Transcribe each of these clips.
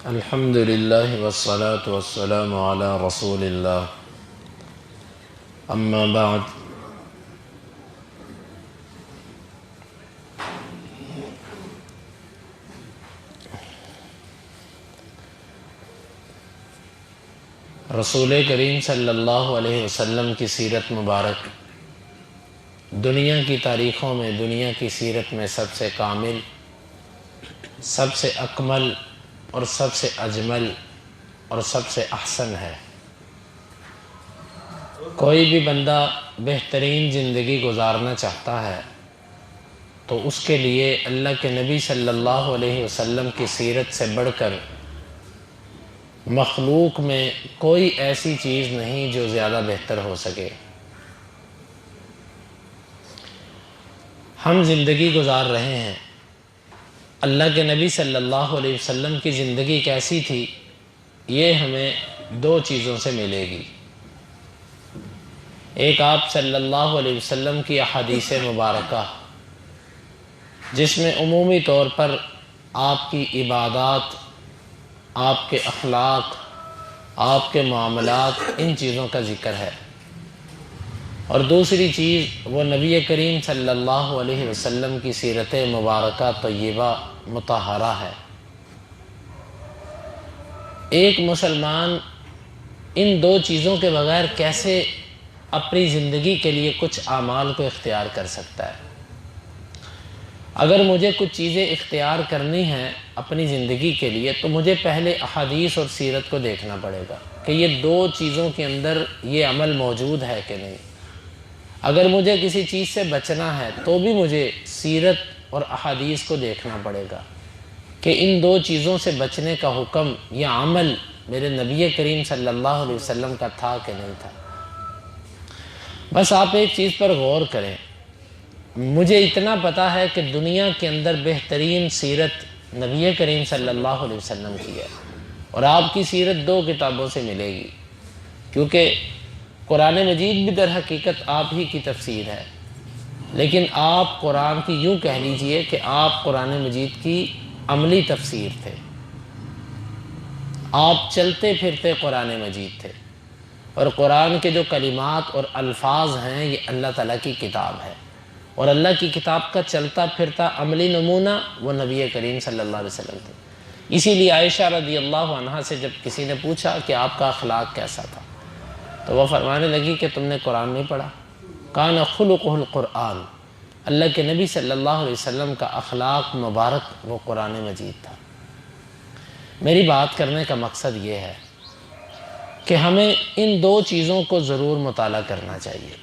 الحمد للہ والصلاة والسلام علی رسول اللہ اما بعد رسول کریم صلی اللہ علیہ وسلم کی سیرت مبارک دنیا کی تاریخوں میں، دنیا کی سیرت میں سب سے کامل، سب سے اکمل اور سب سے اجمل اور سب سے احسن ہے۔ کوئی بھی بندہ بہترین زندگی گزارنا چاہتا ہے تو اس کے لیے اللہ کے نبی صلی اللہ علیہ وسلم کی سیرت سے بڑھ کر مخلوق میں کوئی ایسی چیز نہیں جو زیادہ بہتر ہو سکے۔ ہم زندگی گزار رہے ہیں، اللہ کے نبی صلی اللہ علیہ وسلم کی زندگی کیسی تھی یہ ہمیں دو چیزوں سے ملے گی۔ ایک آپ صلی اللہ علیہ وسلم کی احادیث مبارکہ، جس میں عمومی طور پر آپ کی عبادات، آپ کے اخلاق، آپ کے معاملات، ان چیزوں کا ذکر ہے، اور دوسری چیز وہ نبی کریم صلی اللہ علیہ وسلم کی سیرت مبارکہ طیبہ مطہرہ ہے۔ ایک مسلمان ان دو چیزوں کے بغیر کیسے اپنی زندگی کے لیے کچھ اعمال کو اختیار کر سکتا ہے؟ اگر مجھے کچھ چیزیں اختیار کرنی ہیں اپنی زندگی کے لیے تو مجھے پہلے احادیث اور سیرت کو دیکھنا پڑے گا کہ یہ دو چیزوں کے اندر یہ عمل موجود ہے کہ نہیں۔ اگر مجھے کسی چیز سے بچنا ہے تو بھی مجھے سیرت اور احادیث کو دیکھنا پڑے گا کہ ان دو چیزوں سے بچنے کا حکم یا عمل میرے نبی کریم صلی اللہ علیہ وسلم کا تھا کہ نہیں تھا۔ بس آپ ایک چیز پر غور کریں، مجھے اتنا پتا ہے کہ دنیا کے اندر بہترین سیرت نبی کریم صلی اللہ علیہ وسلم کی ہے، اور آپ کی سیرت دو کتابوں سے ملے گی، کیونکہ قرآن مجید بھی در حقیقت آپ ہی کی تفسیر ہے، لیکن آپ قرآن کی یوں کہہ لیجئے کہ آپ قرآن مجید کی عملی تفسیر تھے، آپ چلتے پھرتے قرآن مجید تھے، اور قرآن کے جو کلمات اور الفاظ ہیں یہ اللہ تعالیٰ کی کتاب ہے، اور اللہ کی کتاب کا چلتا پھرتا عملی نمونہ وہ نبی کریم صلی اللہ علیہ وسلم تھے۔ اسی لیے عائشہ رضی اللہ عنہا سے جب کسی نے پوچھا کہ آپ کا اخلاق کیسا تھا تو وہ فرمانے لگی کہ تم نے قرآن نہیں پڑھا، کان خلقہ القرآن، اللہ کے نبی صلی اللہ علیہ وسلم کا اخلاق مبارک وہ قرآن مجید تھا۔ میری بات کرنے کا مقصد یہ ہے کہ ہمیں ان دو چیزوں کو ضرور مطالعہ کرنا چاہیے۔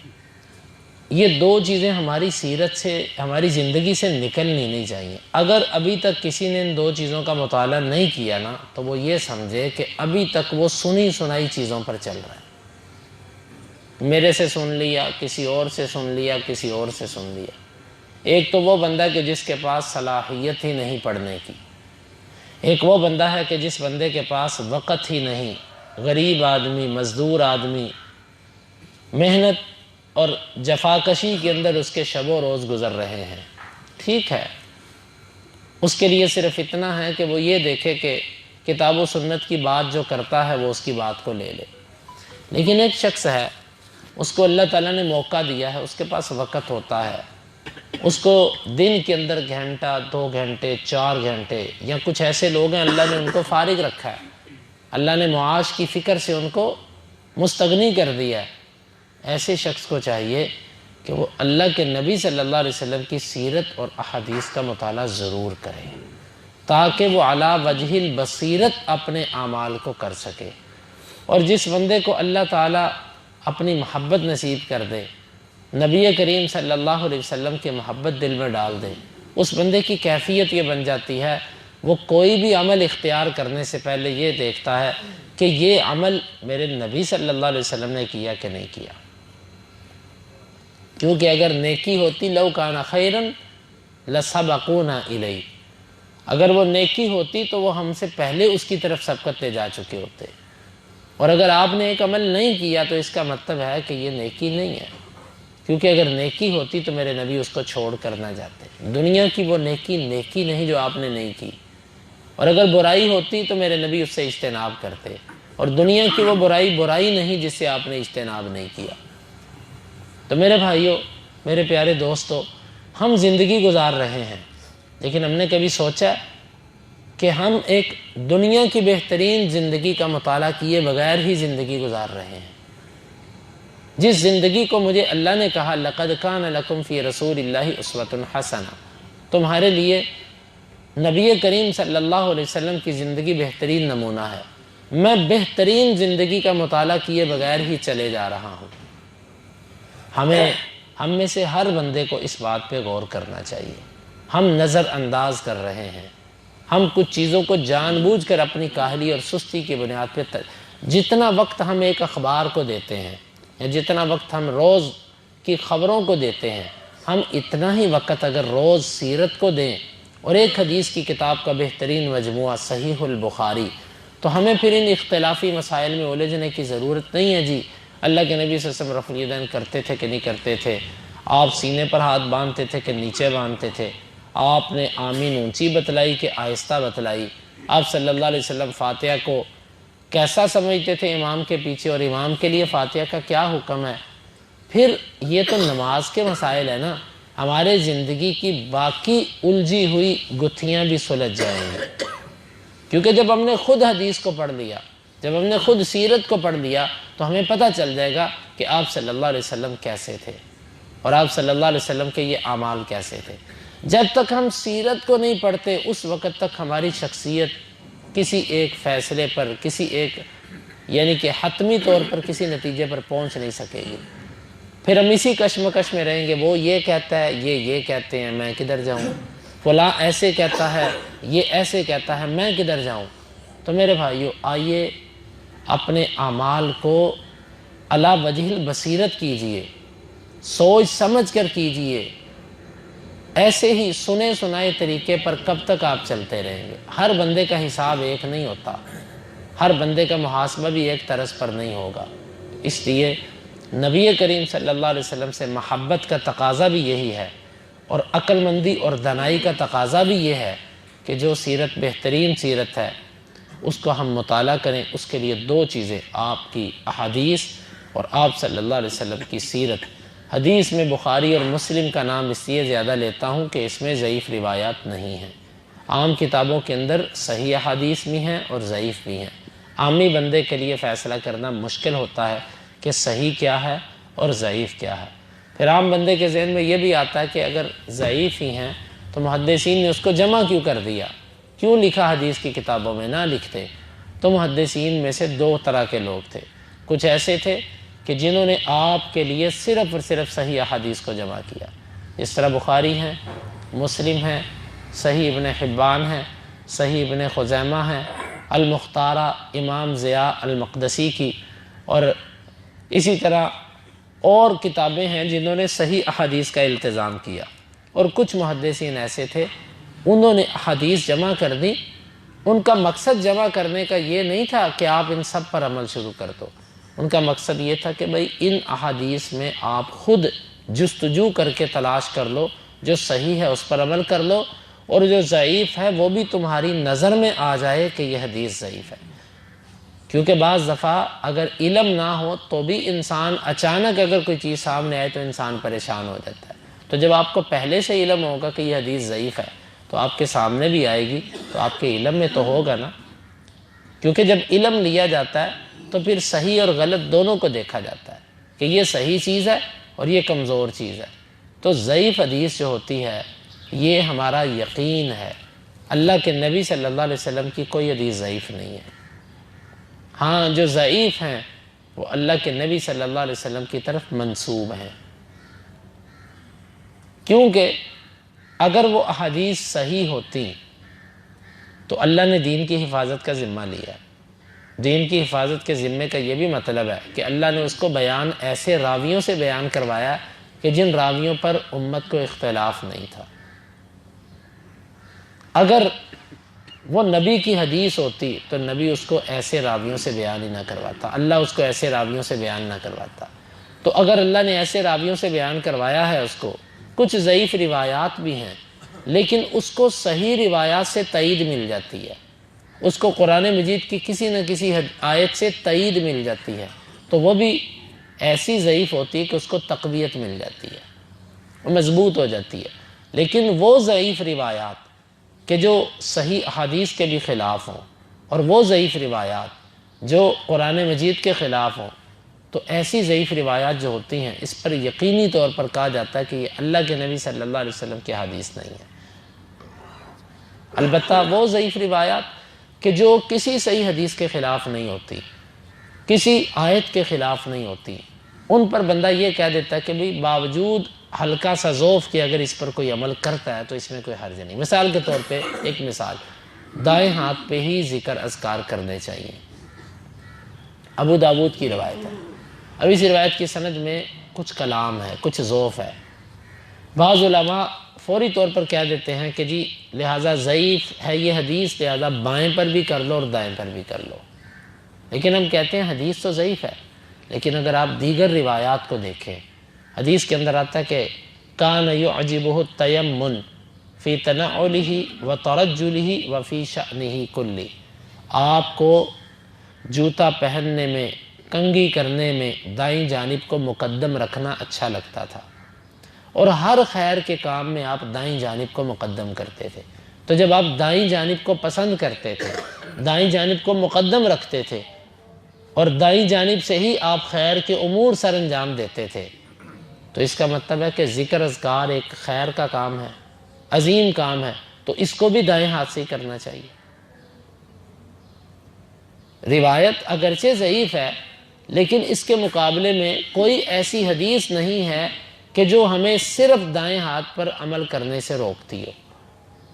یہ دو چیزیں ہماری سیرت سے، ہماری زندگی سے نکلنی نہیں چاہیے۔ اگر ابھی تک کسی نے ان دو چیزوں کا مطالعہ نہیں کیا نا تو وہ یہ سمجھے کہ ابھی تک وہ سنی سنائی چیزوں پر چل رہا ہے، میرے سے سن لیا، کسی اور سے سن لیا، کسی اور سے سن لیا۔ ایک تو وہ بندہ کہ جس کے پاس صلاحیت ہی نہیں پڑھنے کی، ایک وہ بندہ ہے کہ جس بندے کے پاس وقت ہی نہیں، غریب آدمی، مزدور آدمی، محنت اور جفاکشی کے اندر اس کے شب و روز گزر رہے ہیں۔ ٹھیک ہے، اس کے لیے صرف اتنا ہے کہ وہ یہ دیکھے کہ کتاب و سنت کی بات جو کرتا ہے وہ اس کی بات کو لے لے، لیکن ایک شخص ہے، اس کو اللہ تعالیٰ نے موقع دیا ہے، اس کے پاس وقت ہوتا ہے، اس کو دن کے اندر گھنٹہ، 2 گھنٹے، 4 گھنٹے، یا کچھ ایسے لوگ ہیں اللہ نے ان کو فارغ رکھا ہے، اللہ نے معاش کی فکر سے ان کو مستغنی کر دیا ہے۔ ایسے شخص کو چاہیے کہ وہ اللہ کے نبی صلی اللہ علیہ وسلم کی سیرت اور احادیث کا مطالعہ ضرور کرے تاکہ وہ علی وجہ البصیرت اپنے اعمال کو کر سکے۔ اور جس بندے کو اللہ تعالیٰ اپنی محبت نصیب کر دے، نبی کریم صلی اللہ علیہ وسلم کی محبت دل میں ڈال دے، اس بندے کی کیفیت یہ بن جاتی ہے وہ کوئی بھی عمل اختیار کرنے سے پہلے یہ دیکھتا ہے کہ یہ عمل میرے نبی صلی اللہ علیہ وسلم نے کیا کہ نہیں کیا، کیونکہ اگر نیکی ہوتی لو کان خیرا لسبقونا الیہ، اگر وہ نیکی ہوتی تو وہ ہم سے پہلے اس کی طرف سبقت لے جا چکے ہوتے، اور اگر آپ نے ایک عمل نہیں کیا تو اس کا مطلب ہے کہ یہ نیکی نہیں ہے، کیونکہ اگر نیکی ہوتی تو میرے نبی اس کو چھوڑ کر نہ جاتے۔ دنیا کی وہ نیکی نہیں جو آپ نے نہیں کی، اور اگر برائی ہوتی تو میرے نبی اس سے اجتناب کرتے، اور دنیا کی وہ برائی نہیں جس سے آپ نے اجتناب نہیں کیا۔ تو میرے بھائیوں، میرے پیارے دوستو، ہم زندگی گزار رہے ہیں، لیکن ہم نے کبھی سوچا کہ ہم ایک دنیا کی بہترین زندگی کا مطالعہ کیے بغیر ہی زندگی گزار رہے ہیں؟ جس زندگی کو مجھے اللہ نے کہا لَقَدْ كَانَ لَكُمْ فِي رَسُولِ اللَّهِ أُسْوَةٌ حَسَنَةٌ، تمہارے لیے نبی کریم صلی اللہ علیہ وسلم کی زندگی بہترین نمونہ ہے، میں بہترین زندگی کا مطالعہ کیے بغیر ہی چلے جا رہا ہوں۔ ہم میں سے ہر بندے کو اس بات پہ غور کرنا چاہیے۔ ہم نظر انداز کر رہے ہیں، ہم کچھ چیزوں کو جان بوجھ کر اپنی کاہلی اور سستی کی بنیاد پہ جتنا وقت ہم ایک اخبار کو دیتے ہیں یا جتنا وقت ہم روز کی خبروں کو دیتے ہیں، ہم اتنا ہی وقت اگر روز سیرت کو دیں اور ایک حدیث کی کتاب کا بہترین مجموعہ صحیح البخاری، تو ہمیں پھر ان اختلافی مسائل میں الجھنے کی ضرورت نہیں ہے۔ جی اللہ کے نبی صلی اللہ علیہ وسلم رفع الیدین کرتے تھے کہ نہیں کرتے تھے؟ آپ سینے پر ہاتھ باندھتے تھے کہ نیچے باندھتے تھے؟ آپ نے آمین اونچی بتلائی کہ آہستہ بتلائی؟ آپ صلی اللہ علیہ وسلم فاتحہ کو کیسا سمجھتے تھے امام کے پیچھے، اور امام کے لیے فاتحہ کا کیا حکم ہے؟ پھر یہ تو نماز کے مسائل ہے نا، ہمارے زندگی کی باقی الجھی ہوئی گتھیاں بھی سلجھ جائیں گی، کیونکہ جب ہم نے خود حدیث کو پڑھ لیا، جب ہم نے خود سیرت کو پڑھ لیا، تو ہمیں پتہ چل جائے گا کہ آپ صلی اللہ علیہ وسلم کیسے تھے اور آپ صلی اللہ علیہ وسلم کے یہ اعمال کیسے تھے۔ جب تک ہم سیرت کو نہیں پڑھتے اس وقت تک ہماری شخصیت کسی ایک فیصلے پر، کسی ایک یعنی کہ حتمی طور پر کسی نتیجے پر پہنچ نہیں سکے گی۔ پھر ہم اسی کشمکش میں رہیں گے، وہ یہ کہتا ہے، یہ کہتے ہیں، میں کدھر جاؤں؟ فلاں ایسے کہتا ہے، یہ ایسے کہتا ہے، میں کدھر جاؤں؟ تو میرے بھائیو، آئیے اپنے اعمال کو علی وجہ البصیرت کیجئے، سوچ سمجھ کر کیجئے۔ ایسے ہی سنے سنائے طریقے پر کب تک آپ چلتے رہیں گے؟ ہر بندے کا حساب ایک نہیں ہوتا، ہر بندے کا محاسبہ بھی ایک طرز پر نہیں ہوگا۔ اس لیے نبی کریم صلی اللہ علیہ وسلم سے محبت کا تقاضا بھی یہی ہے، اور عقل مندی اور دانائی کا تقاضا بھی یہ ہے کہ جو سیرت بہترین سیرت ہے اس کو ہم مطالعہ کریں۔ اس کے لیے دو چیزیں، آپ کی احادیث اور آپ صلی اللہ علیہ وسلم کی سیرت۔ حدیث میں بخاری اور مسلم کا نام اس لیے زیادہ لیتا ہوں کہ اس میں ضعیف روایات نہیں ہیں۔ عام کتابوں کے اندر صحیح احادیث بھی ہیں اور ضعیف بھی ہیں۔ عامی بندے کے لیے فیصلہ کرنا مشکل ہوتا ہے کہ صحیح کیا ہے اور ضعیف کیا ہے۔ پھر عام بندے کے ذہن میں یہ بھی آتا ہے کہ اگر ضعیف ہی ہیں تو محدثین نے اس کو جمع کیوں کر دیا، کیوں لکھا حدیث کی کتابوں میں؟ نہ لکھتے۔ تو محدثین میں سے دو طرح کے لوگ تھے، کچھ ایسے تھے کہ جنہوں نے آپ کے لیے صرف اور صرف صحیح احادیث کو جمع کیا، جس طرح بخاری ہیں، مسلم ہیں، صحیح ابن حبان ہیں، صحیح ابن خزیمہ ہیں، المختارہ امام ضیاء المقدسی کی، اور اسی طرح اور کتابیں ہیں جنہوں نے صحیح احادیث کا التزام کیا۔ اور کچھ محدثین ایسے تھے، انہوں نے احادیث جمع کر دی، ان کا مقصد جمع کرنے کا یہ نہیں تھا کہ آپ ان سب پر عمل شروع کر دو، ان کا مقصد یہ تھا کہ بھئی ان احادیث میں آپ خود جستجو کر کے تلاش کر لو، جو صحیح ہے اس پر عمل کر لو، اور جو ضعیف ہے وہ بھی تمہاری نظر میں آ جائے کہ یہ حدیث ضعیف ہے۔ کیونکہ بعض دفعہ اگر علم نہ ہو تو بھی انسان اچانک اگر کوئی چیز سامنے آئے تو انسان پریشان ہو جاتا ہے۔ تو جب آپ کو پہلے سے علم ہوگا کہ یہ حدیث ضعیف ہے تو آپ کے سامنے بھی آئے گی تو آپ کے علم میں تو ہوگا نا، کیونکہ جب علم لیا جاتا ہے تو پھر صحیح اور غلط دونوں کو دیکھا جاتا ہے کہ یہ صحیح چیز ہے اور یہ کمزور چیز ہے۔ تو ضعیف حدیث جو ہوتی ہے یہ ہمارا یقین ہے، اللہ کے نبی صلی اللہ علیہ وسلم کی کوئی حدیث ضعیف نہیں ہے۔ ہاں جو ضعیف ہیں وہ اللہ کے نبی صلی اللہ علیہ وسلم کی طرف منسوب ہیں، کیونکہ اگر وہ احادیث صحیح ہوتی تو اللہ نے دین کی حفاظت کا ذمہ لیا۔ دین کی حفاظت کے ذمے کا یہ بھی مطلب ہے کہ اللہ نے اس کو بیان ایسے راویوں سے بیان کروایا کہ جن راویوں پر امت کو اختلاف نہیں تھا۔ اگر وہ نبی کی حدیث ہوتی تو نبی اس کو ایسے راویوں سے بیان ہی نہ کرواتا، اللہ اس کو ایسے راویوں سے بیان نہ کرواتا۔ تو اگر اللہ نے ایسے راویوں سے بیان کروایا ہے اس کو، کچھ ضعیف روایات بھی ہیں لیکن اس کو صحیح روایات سے تائید مل جاتی ہے۔ اس کو قرآن مجید کی کسی نہ کسی آیت سے تائید مل جاتی ہے تو وہ بھی ایسی ضعیف ہوتی ہے کہ اس کو تقویت مل جاتی ہے، وہ مضبوط ہو جاتی ہے۔ لیکن وہ ضعیف روایات کہ جو صحیح احادیث کے بھی خلاف ہوں، اور وہ ضعیف روایات جو قرآن مجید کے خلاف ہوں، تو ایسی ضعیف روایات جو ہوتی ہیں اس پر یقینی طور پر کہا جاتا ہے کہ یہ اللہ کے نبی صلی اللہ علیہ وسلم کی حدیث نہیں ہے۔ البتہ وہ ضعیف روایات کہ جو کسی صحیح حدیث کے خلاف نہیں ہوتی، کسی آیت کے خلاف نہیں ہوتی، ان پر بندہ یہ کہہ دیتا ہے کہ بھئی باوجود ہلکا سا ذوف کہ اگر اس پر کوئی عمل کرتا ہے تو اس میں کوئی حرج نہیں۔ مثال کے طور پہ ایک مثال، دائیں ہاتھ پہ ہی ذکر اذکار کرنے چاہیے، ابو داود کی روایت ہے۔ اب اس روایت کی سند میں کچھ کلام ہے، کچھ ذوف ہے۔ بعض علماء فوری طور پر کہہ دیتے ہیں کہ جی لہٰذا ضعیف ہے یہ حدیث، لہٰذا بائیں پر بھی کر لو اور دائیں پر بھی کر لو۔ لیکن ہم کہتے ہیں حدیث تو ضعیف ہے، لیکن اگر آپ دیگر روایات کو دیکھیں، حدیث کے اندر آتا ہے کہ کان یعجبہ التیمن فی تنعلہ وترجلہ وفی شأنہ کلہ، آپ کو جوتا پہننے میں، کنگھی کرنے میں دائیں جانب کو مقدم رکھنا اچھا لگتا تھا، اور ہر خیر کے کام میں آپ دائیں جانب کو مقدم کرتے تھے۔ تو جب آپ دائیں جانب کو پسند کرتے تھے، دائیں جانب کو مقدم رکھتے تھے، اور دائیں جانب سے ہی آپ خیر کے امور سر انجام دیتے تھے، تو اس کا مطلب ہے کہ ذکر اذکار ایک خیر کا کام ہے، عظیم کام ہے، تو اس کو بھی دائیں ہاتھ سے ہی کرنا چاہیے۔ روایت اگرچہ ضعیف ہے، لیکن اس کے مقابلے میں کوئی ایسی حدیث نہیں ہے کہ جو ہمیں صرف دائیں ہاتھ پر عمل کرنے سے روکتی ہو۔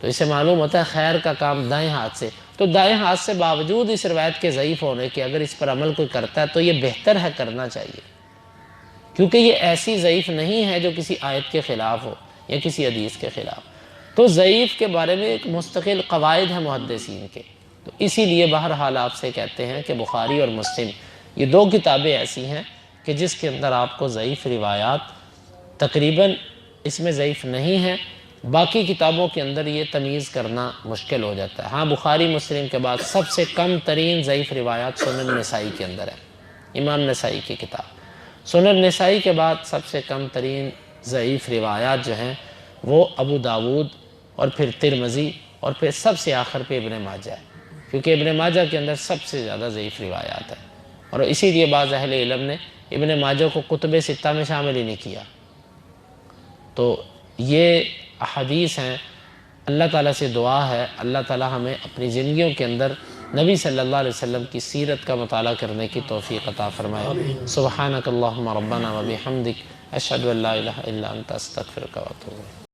تو اسے معلوم ہوتا ہے خیر کا کام دائیں ہاتھ سے، تو دائیں ہاتھ سے باوجود اس روایت کے ضعیف ہونے کے اگر اس پر عمل کوئی کرتا ہے تو یہ بہتر ہے، کرنا چاہیے، کیونکہ یہ ایسی ضعیف نہیں ہے جو کسی آیت کے خلاف ہو یا کسی حدیث کے خلاف۔ تو ضعیف کے بارے میں ایک مستقل قواعد ہے محدثین کے، تو اسی لیے بہرحال آپ سے کہتے ہیں کہ بخاری اور مسلم یہ دو کتابیں ایسی ہیں کہ جس کے اندر آپ کو ضعیف روایات تقریباً اس میں ضعیف نہیں ہیں، باقی کتابوں کے اندر یہ تمیز کرنا مشکل ہو جاتا ہے۔ ہاں بخاری مسلم کے بعد سب سے کم ترین ضعیف روایات سنن نسائی کے اندر ہے، امام نسائی کی کتاب۔ سنن نسائی کے بعد سب سے کم ترین ضعیف روایات جو ہیں وہ ابو داود، اور پھر ترمذی، اور پھر سب سے آخر پہ ابن ماجہ ہے، کیونکہ ابن ماجہ کے اندر سب سے زیادہ ضعیف روایات ہیں، اور اسی لیے بعض اہل علم نے ابن ماجہ کو کتب ستہ میں شامل ہی نہیں کیا۔ تو یہ احادیث ہیں، اللہ تعالیٰ سے دعا ہے اللہ تعالیٰ ہمیں اپنی زندگیوں کے اندر نبی صلی اللہ علیہ وسلم کی سیرت کا مطالعہ کرنے کی توفیق عطا فرمائے۔ سبحانک اللہم ربنا و بحمدک، اشہد ان لا الہ الا انت، استغفرک و اتوب الیک۔